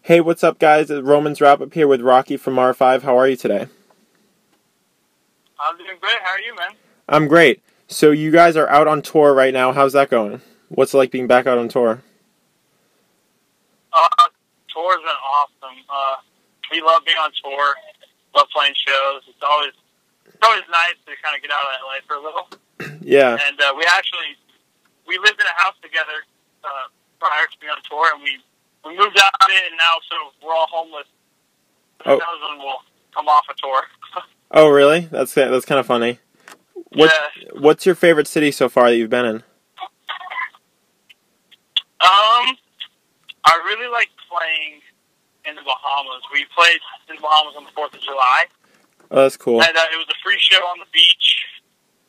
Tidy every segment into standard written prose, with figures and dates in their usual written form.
Hey, what's up, guys? It's Romans Wrap Up here with Rocky from R5. How are you today? I'm doing great. How are you, man? I'm great. So you guys are out on tour right now. How's that going? What's it like being back out on tour? Tour's been awesome. We love being on tour. Love playing shows. It's always nice to kind of get out of LA for a little. Yeah. And we lived in a house together prior to being on tour, and we moved out of it, and now we're all homeless. Oh. Who knows when we'll come off a tour? Oh, really? That's kind of funny. What's your favorite city so far that you've been in? I really like playing in the Bahamas. We played in the Bahamas on the 4th of July. Oh, that's cool. And it was a free show on the beach.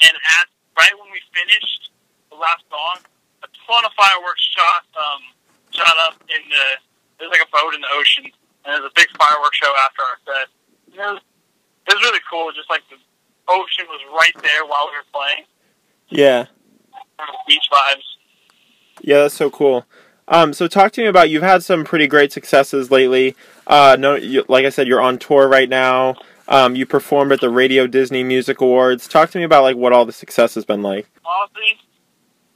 And right when we finished the last song, a ton of fireworks shot up there's like a boat in the ocean, and there's a big fireworks show after our set. It was really cool. Just like the ocean was right there while we were playing. Yeah. Beach vibes. Yeah, that's so cool. So talk to me about, you've had some pretty great successes lately. Like I said, you're on tour right now. You performed at the Radio Disney Music Awards. Talk to me about what all the success has been like. Honestly,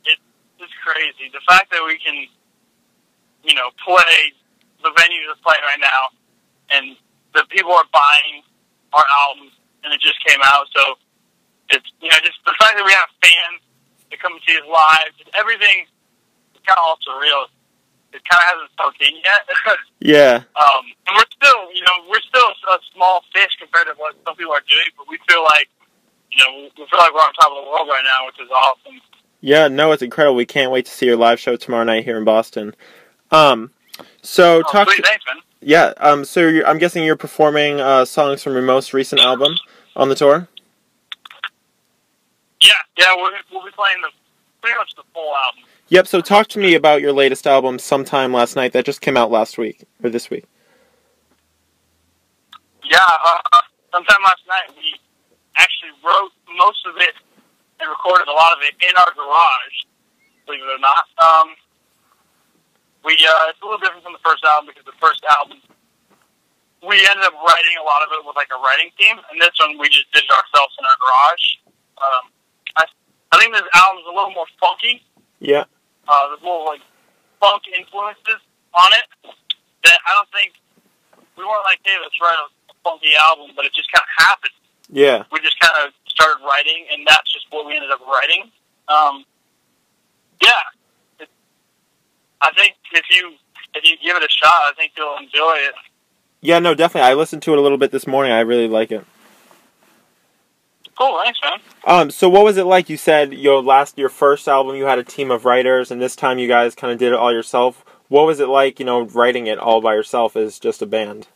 it's crazy. The fact that we can, play the venues that's playing right now, and the people are buying our album, and it just came out. So it's just the fact that we have fans that come and see us live, everything is kind of all surreal. It kind of hasn't sunk in yet. Yeah. And we're still a small fish compared to what some people are doing, but we feel like, we're on top of the world right now, which is awesome. Yeah, no, it's incredible. We can't wait to see your live show tomorrow night here in Boston. So thanks, man. Yeah, so I'm guessing you're performing songs from your most recent album on the tour? Yeah, we'll be playing pretty much the full album. Yep, so talk to me about your latest album, Sometime Last Night, that just came out last week, or this week. Yeah, Sometime Last Night, we actually wrote most of it and recorded a lot of it in our garage, believe it or not. It's a little different from the first album, because the first album, we ended up writing a lot of it with a writing team, and this one we just did it ourselves in our garage. I think this album's a little more funky. Yeah. There's more funk influences on it that I don't think we weren't hey, let's write a funky album, but it just kind of happened. Yeah. We just kind of started writing, and that's just what we ended up writing. I think if you give it a shot, I think you'll enjoy it. Yeah, no, definitely. I listened to it a little bit this morning. I really like it. Cool, thanks, man. So what was it like? You said your first album you had a team of writers, and this time you guys kind of did it all yourself. What was it like, writing it all by yourself as just a band?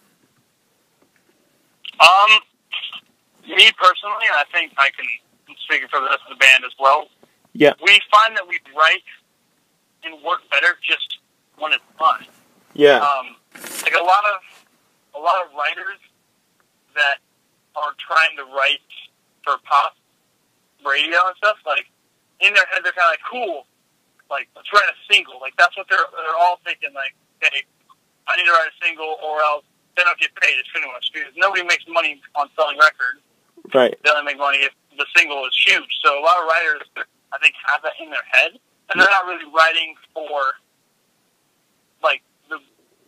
Me personally, I think I can speak for the rest of the band as well. Yeah. We find that we write and work better just when it's fun. Yeah. A lot of writers that are trying to write for pop radio and stuff, in their head they're kind of cool, let's write a single. That's what they're all thinking, hey, I need to write a single or else they don't get paid. It's pretty much, because nobody makes money on selling records. Right. They only make money if the single is huge. So a lot of writers, I think, have that in their head, and they're not really writing for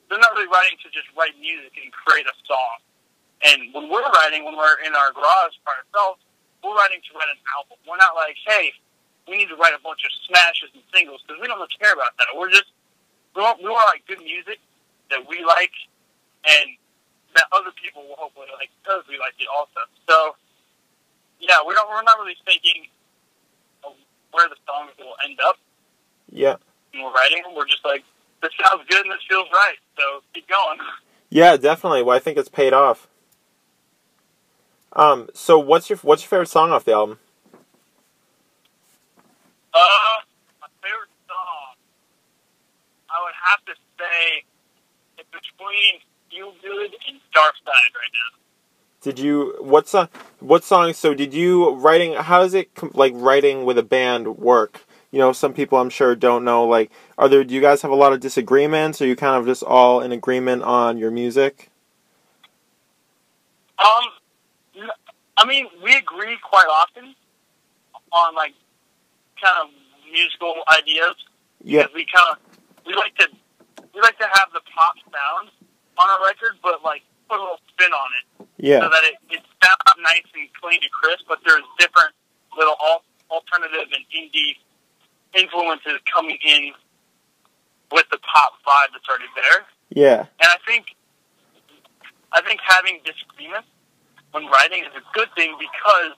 they're not really writing to just write music and create a song. And when we're writing, when we're in our garage by ourselves, we're writing to write an album. We're not hey, we need to write a bunch of smashes and singles, because we don't really care about that. We want good music that we like, and that other people will hopefully like, because we like it also. So, yeah, we're not really thinking of where the songs will end up. Yeah. When we're writing them, we're just this sounds good and this feels right, so keep going. Yeah, definitely. Well, I think it's paid off. So what's your favorite song off the album? My favorite song, I would have to say it's between Feel Good and Dark Side right now. What song, so did you how does it, writing with a band work? some people I'm sure don't know, like, do you guys have a lot of disagreements? Or are you kind of just all in agreement on your music? I mean, we agree quite often on, like, kind of musical ideas. Yeah. Because we like to have the pop sound on our record, but, like, put a little spin on it. Yeah. So that it sounds nice and clean and crisp, but there's different little alternative and indie influences coming in with the pop vibe that's already there. Yeah. And I think having disagreements when writing is a good thing, because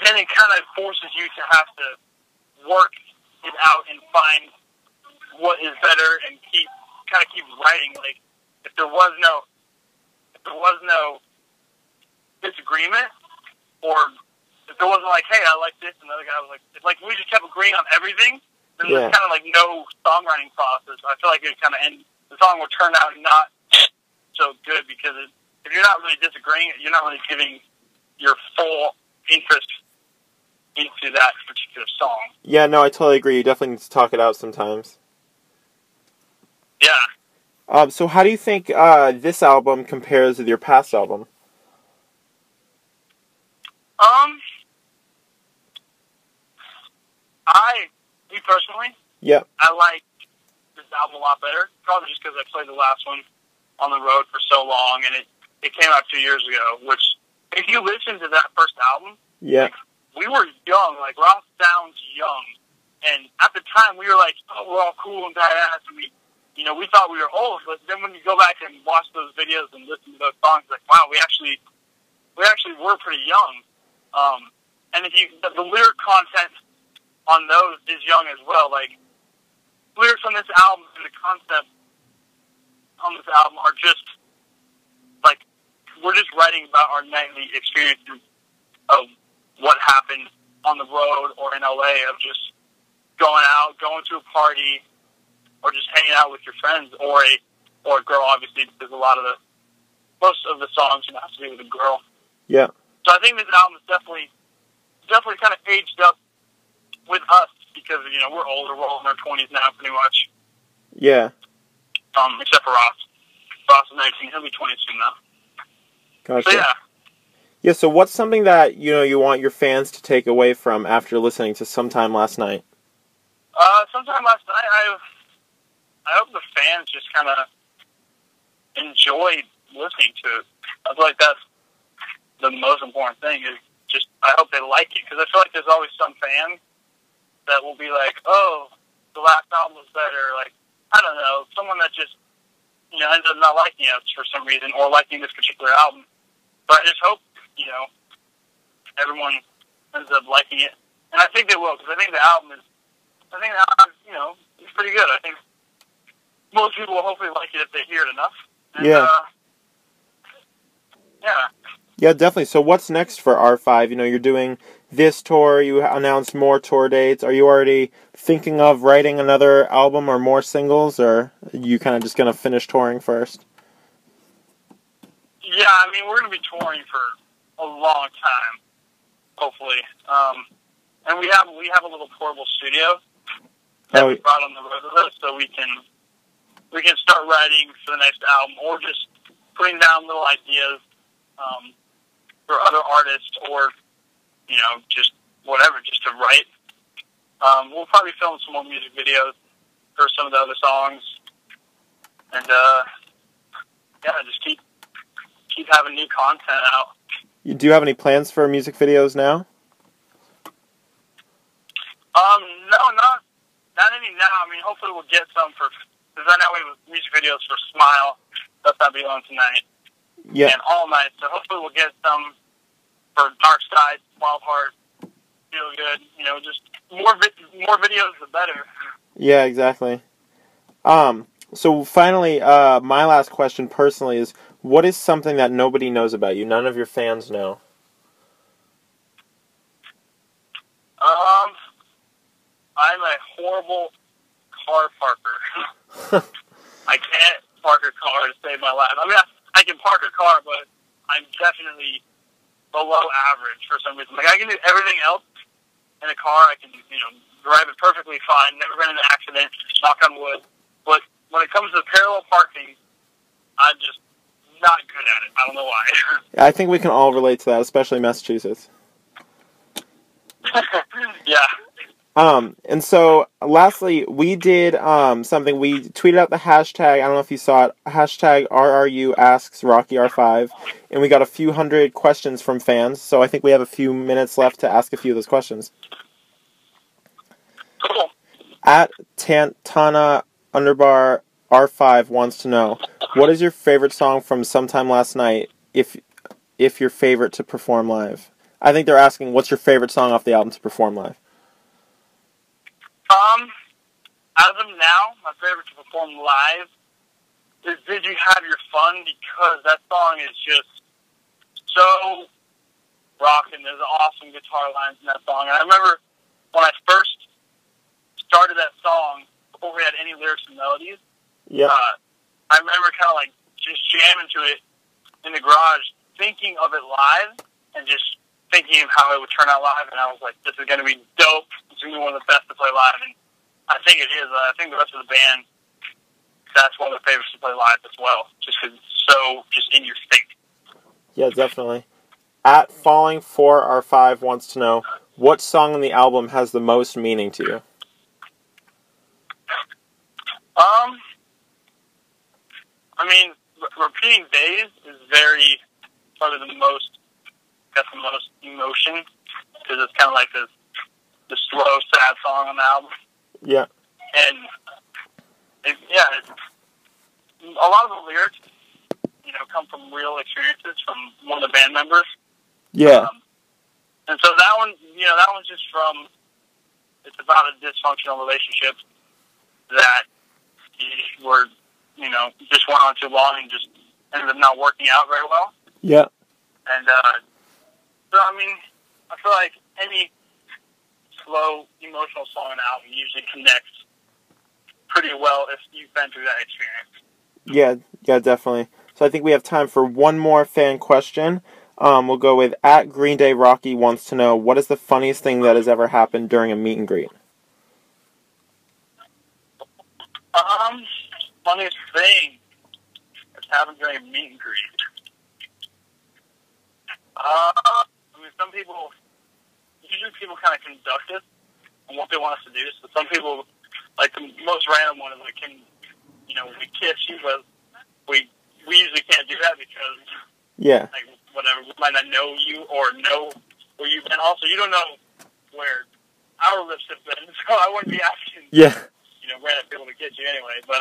then it kind of forces you to have to work it out and find what is better and keep writing. Like, if there was no disagreement, or if there wasn't like, hey, I like this, and the other guy was like, if like we just kept agreeing on everything, then there's kind of like no songwriting process. I feel like it kind of the song would turn out not so good, because if you're not really disagreeing, you're not really giving your full interest into that particular song. Yeah, no, I totally agree. You definitely need to talk it out sometimes. Yeah. So how do you think this album compares with your past album? Me personally, yep, I like this album a lot better, probably just because I played the last one on the road for so long, and it came out 2 years ago, which, if you listen to that first album, yeah, we were young, like, Ross sounds young, and at the time, we were like, oh, we're all cool and badass, and we thought we were old, but then when you go back and watch those videos and listen to those songs, like, wow, we actually were pretty young. And if the lyric content on those is young as well. Like, lyrics on this album and the concept on this album are just, like, we're just writing about our nightly experiences of what happened on the road or in LA, of just going out, going to a party, or just hanging out with your friends, or a girl, obviously, because most of the songs have to be with a girl. Yeah. So I think this album is definitely kind of aged up with us, because, we're older. We're all in our 20s now, pretty much. Yeah. Except for Ross. Ross is 19. He'll be 20 soon now. Gotcha. So, yeah. Yeah, so what's something that, you want your fans to take away from after listening to Sometime Last Night? Sometime Last Night, I hope the fans just kind of enjoy listening to it. I feel like that's the most important thing, is just, I hope they like it, because I feel like there's always some fans that will be like, oh, the last album was better, like, I don't know, someone that just, ends up not liking us for some reason, or liking this particular album. But I just hope, everyone ends up liking it. And I think they will, because I think the album is, it's pretty good. I think most people will hopefully like it if they hear it enough. And, yeah. Yeah. Yeah, definitely. So what's next for R5? You're doing this tour, you announced more tour dates. Are you already thinking of writing another album or more singles, or are you kind of just going to finish touring first? Yeah, I mean, we're going to be touring for a long time, hopefully. And we have a little portable studio that we brought on the road with us, so we can start writing for the next album, or just putting down little ideas for other artists, or just whatever, just to write. We'll probably film some more music videos for some of the other songs, and just keep having new content out. Do you have any plans for music videos now? No, not any now. I mean, hopefully we'll get some because I know we have music videos for Smile. That's not be on tonight. Yeah. And All Night. So hopefully we'll get some for Dark Side, Wild Heart, Feel Good. Just more videos, the better. Yeah, exactly. So finally, my last question personally is, what is something that nobody knows about you? None of your fans know. I'm a horrible car parker. I can't park a car to save my life. I mean, I can park a car, but I'm definitely below average for some reason. Like, I can do everything else in a car. I can, drive it perfectly fine. Never been in an accident. Knock on wood. But when it comes to parallel parking, I'm just not good at it. I don't know why. I think we can all relate to that, especially Massachusetts. Yeah. And so, lastly, we did something. We tweeted out the hashtag. I don't know if you saw it. Hashtag RRU asks Rocky R5, and we got a few hundred questions from fans. So I think we have a few minutes left to ask a few of those questions. Cool. At Tana underbar R5 wants to know, what is your favorite song from Sometime Last Night? If your favorite to perform live, I think they're asking, what's your favorite song off the album to perform live? As of now, my favorite to perform live is Did You Have Your Fun, because that song is just so rocking. There's awesome guitar lines in that song. And I remember when I first started that song, before we had any lyrics and melodies, I remember kind of like just jamming to it in the garage, thinking of it live, and just thinking of how it would turn out live. And I was like, this is going to be dope. It's going to be one of the best to play live. And I think it is. I think the rest of the band, that's one of their favorites to play live as well, just because it's so just in your face. Yeah, definitely. At Falling 4R5 wants to know, what song on the album has the most meaning to you? I mean, Repeating Days is probably the most emotion, because it's kind of like the slow, sad song on the album. Yeah. And, a lot of the lyrics, come from real experiences from one of the band members. Yeah. And so that one, that one's just it's about a dysfunctional relationship that just went on too long and just ended up not working out very well. Yeah. And, so, I mean, I feel like any slow, emotional song on an album usually connects pretty well if you've been through that experience. Yeah, definitely. So I think we have time for one more fan question. We'll go with at Green Day Rocky wants to know, what is the funniest thing that has ever happened during a meet and greet? Funniest thing that's happened during a meet and greet. I mean, usually people kind of conduct it on what they want us to do. So some people, like the most random one is like, we kiss you, but we usually can't do that because, like, whatever, we might not know you or know where you've been. Also, you don't know where our lips have been, so I wouldn't be asking, random people to kiss you anyway. But,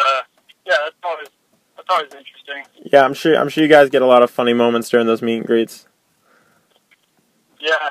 that's always interesting. Yeah, I'm sure you guys get a lot of funny moments during those meet and greets. Yeah.